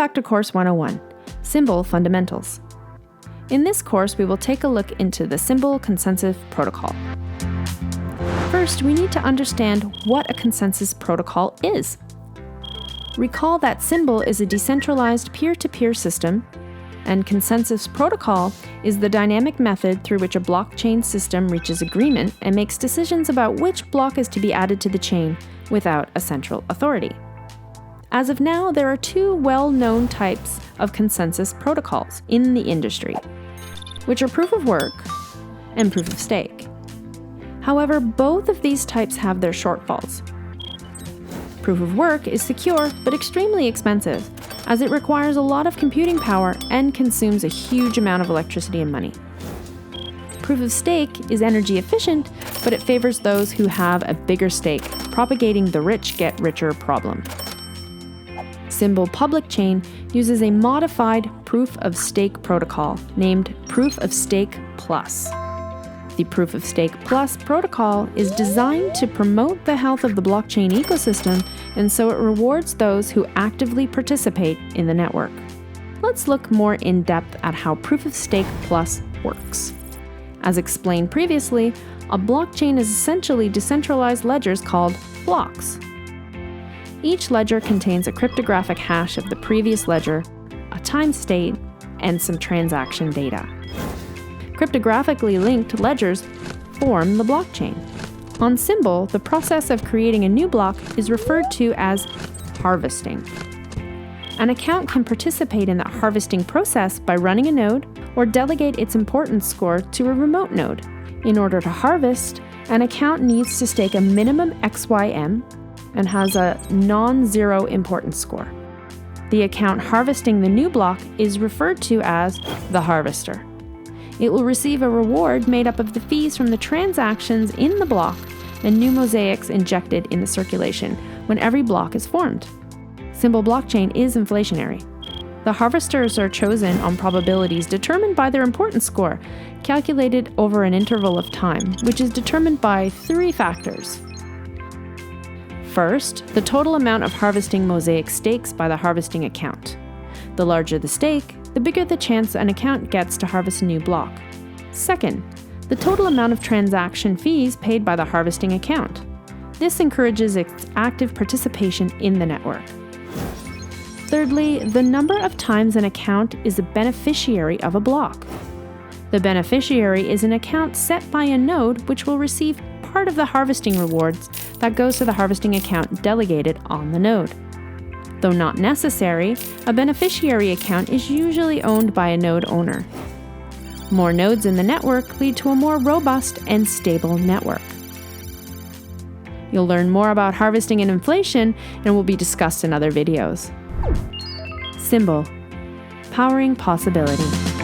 back to Course 101, Symbol Fundamentals. In this course, we will take a look into the Symbol Consensus Protocol. First, we need to understand what a consensus protocol is. Recall that Symbol is a decentralized peer-to-peer system, and consensus protocol is the dynamic method through which a blockchain system reaches agreement and makes decisions about which block is to be added to the chain without a central authority. As of now, there are two well-known types of consensus protocols in the industry, which are proof of work and proof of stake. However, both of these types have their shortfalls. Proof of work is secure but extremely expensive, as it requires a lot of computing power and consumes a huge amount of electricity and money. Proof of stake is energy efficient, but it favors those who have a bigger stake, propagating the rich get richer problem. Symbol Public Chain uses a modified proof of stake protocol named Proof of Stake Plus. The Proof of Stake Plus protocol is designed to promote the health of the blockchain ecosystem, and so it rewards those who actively participate in the network. Let's look more in depth at how Proof of Stake Plus works. As explained previously, a blockchain is essentially decentralized ledgers called blocks. Each ledger contains a cryptographic hash of the previous ledger, a time state, and some transaction data. Cryptographically linked ledgers form the blockchain. On Symbol, the process of creating a new block is referred to as harvesting. An account can participate in that harvesting process by running a node or delegate its importance score to a remote node. In order to harvest, an account needs to stake a minimum XYM and has a non-zero importance score. The account harvesting the new block is referred to as the harvester. It will receive a reward made up of the fees from the transactions in the block and new mosaics injected in the circulation when every block is formed. Symbol blockchain is inflationary. The harvesters are chosen on probabilities determined by their importance score, calculated over an interval of time, which is determined by three factors. First, the total amount of harvesting mosaic stakes by the harvesting account. The larger the stake, the bigger the chance an account gets to harvest a new block. Second, the total amount of transaction fees paid by the harvesting account. This encourages its active participation in the network. Thirdly, the number of times an account is a beneficiary of a block. The beneficiary is an account set by a node which will receive part of the harvesting rewards that goes to the harvesting account delegated on the node. Though not necessary, a beneficiary account is usually owned by a node owner. More nodes in the network lead to a more robust and stable network. You'll learn more about harvesting and inflation, and will be discussed in other videos. Symbol, powering possibility.